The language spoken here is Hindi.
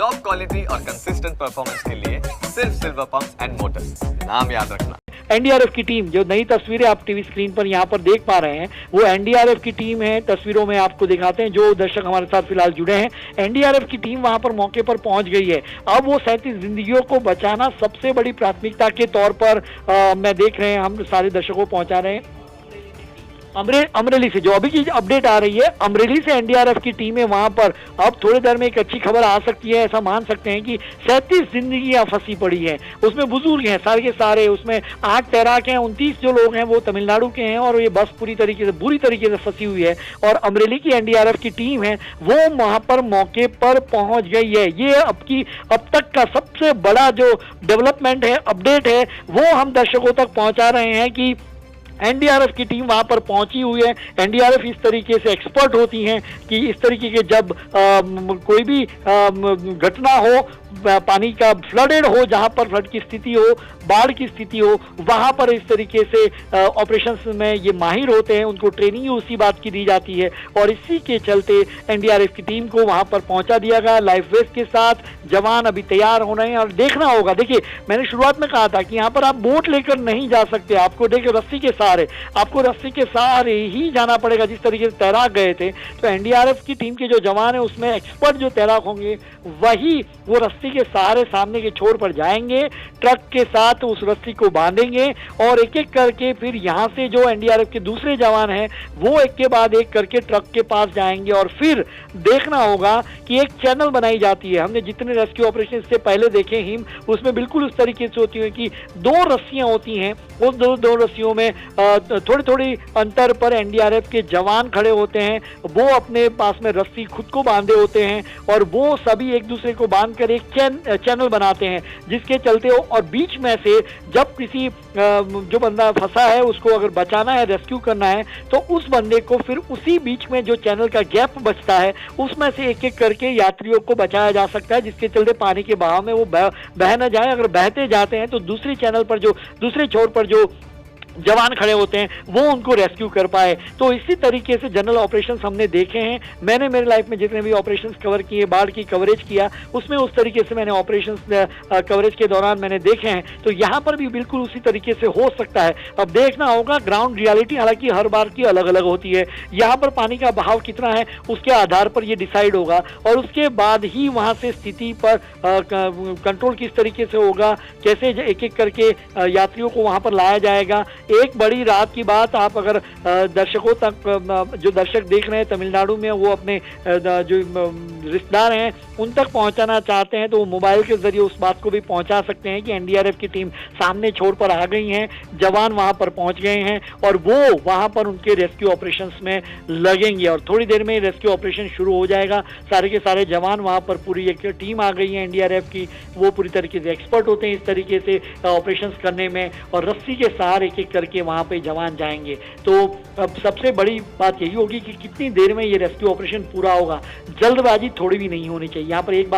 टॉप क्वालिटी और कंसिस्टेंट परफॉर्मेंस के लिए सिर्फ सिल्वर पंप्स एंड मोटर्स, नाम याद रखना। एनडीआरएफ की टीम, जो नई तस्वीरें आप टीवी स्क्रीन पर यहाँ पर देख पा रहे हैं, वो एनडीआरएफ की टीम है। तस्वीरों में आपको दिखाते हैं, जो दर्शक हमारे साथ फिलहाल जुड़े हैं। एनडीआरएफ की टीम वहां पर मौके पर पहुंच गई है। अब वो 37 जिंदगियों को बचाना सबसे बड़ी प्राथमिकता के तौर पर मैं देख रहे हैं, हम सारे दर्शकों को पहुंचा रहे हैं। अमरेली से जो अभी की अपडेट आ रही है, अमरेली से एनडीआरएफ की टीम है वहां पर। अब थोड़ी देर में एक अच्छी खबर आ सकती है, ऐसा मान सकते हैं कि 37 जिंदगियां फंसी पड़ी हैं। उसमें बुजुर्ग हैं सारे के सारे, उसमें 8 तैराक हैं, 29 जो लोग हैं वो तमिलनाडु के हैं, और ये बस बुरी तरीके से फंसी हुई है। और अमरेली की एनडीआरएफ की टीम है वो वहां पर मौके पर पहुंच गई है। ये अब तक का सबसे बड़ा जो डेवलपमेंट है, अपडेट है, वो हम दर्शकों तक पहुंचा रहे हैं कि एनडीआरएफ की टीम वहां पर पहुंची हुई है। एनडीआरएफ इस तरीके से एक्सपर्ट होती हैं कि इस तरीके के जब कोई भी घटना हो, पानी का फ्लडेड हो, जहां पर फ्लड की स्थिति हो, बाढ़ की स्थिति हो, वहां पर इस तरीके से ऑपरेशंस में ये माहिर होते हैं। उनको ट्रेनिंग उसी बात की दी जाती है, और इसी के चलते एनडीआरएफ की टीम को वहां पर पहुंचा दिया गया लाइफ वेस्ट के साथ। जवान अभी तैयार हो रहे हैं, और देखना होगा। देखिए, मैंने शुरुआत में कहा था कि यहाँ पर आप बोट लेकर नहीं जा सकते, आपको देखिए आपको रस्सी के सहारे ही जाना पड़ेगा, जिस तरीके से तैराक गए थे। तो एनडीआरएफ की टीम के जो जवान है, उसमें एक्सपर्ट जो तैराक होंगे, वही वो रस्सी के सहारे सामने के छोर पर जाएंगे, ट्रक के साथ उस रस्सी को बांधेंगे, और एक एक करके फिर यहाँ से जो एनडीआरएफ के दूसरे जवान हैं वो एक के बाद एक करके ट्रक के पास जाएंगे। और फिर देखना होगा कि एक चैनल बनाई जाती है। हमने जितने रेस्क्यू ऑपरेशन से पहले देखे ही, उसमें बिल्कुल उस तरीके से होती है कि 2 रस्सियां होती हैं। उस दो रस्सियों में थोड़ी थोड़ी अंतर पर एनडीआरएफ के जवान खड़े होते हैं। वो अपने पास में रस्सी खुद को बांधे होते हैं, और वो सभी एक दूसरे को बांधकर एक चैनल बनाते हैं, जिसके चलते हो, और बीच में से जब किसी जो बंदा फंसा है उसको अगर बचाना है, रेस्क्यू करना है, तो उस बंदे को फिर उसी बीच में जो चैनल का गैप बचता है, उसमें से एक एक करके यात्रियों को बचाया जा सकता है, जिसके चलते पानी के बहाव में वो बह न जाए। अगर बहते जाते हैं तो दूसरे चैनल पर दूसरे छोर पर जो जवान खड़े होते हैं वो उनको रेस्क्यू कर पाए। तो इसी तरीके से जनरल ऑपरेशंस हमने देखे हैं। मैंने मेरे लाइफ में जितने भी ऑपरेशंस कवर किए, बाढ़ की कवरेज किया, उसमें उस तरीके से मैंने ऑपरेशंस कवरेज के दौरान मैंने देखे हैं। तो यहाँ पर भी बिल्कुल उसी तरीके से हो सकता है। अब देखना होगा, ग्राउंड रियलिटी हालांकि हर बार की अलग अलग होती है। यहाँ पर पानी का बहाव कितना है उसके आधार पर यह डिसाइड होगा, और उसके बाद ही वहाँ से स्थिति पर कंट्रोल किस तरीके से होगा, कैसे एक एक करके यात्रियों को वहाँ पर लाया जाएगा। एक बड़ी रात की बात, आप अगर दर्शकों तक, जो दर्शक देख रहे हैं तमिलनाडु में, वो अपने जो रिश्तेदार हैं उन तक पहुंचाना चाहते हैं, तो वो मोबाइल के जरिए उस बात को भी पहुंचा सकते हैं कि एनडीआरएफ की टीम सामने छोर पर आ गई हैं, जवान वहां पर पहुंच गए हैं, और वो वहां पर उनके रेस्क्यू ऑपरेशंस में लगेंगे। और थोड़ी देर में रेस्क्यू ऑपरेशन शुरू हो जाएगा। सारे के सारे जवान वहां पर, पूरी एक टीम आ गई है एनडीआरएफ की। वो पूरी तरीके से एक्सपर्ट होते हैं इस तरीके से ऑपरेशंस करने में, और रस्सी के सहारे एक एक करके वहां पे जवान जाएंगे। तो अब सबसे बड़ी बात यही होगी कि कितनी देर में ये रेस्क्यू ऑपरेशन पूरा होगा। जल्दबाजी थोड़ी भी नहीं होनी चाहिए। यहाँ पर एक बात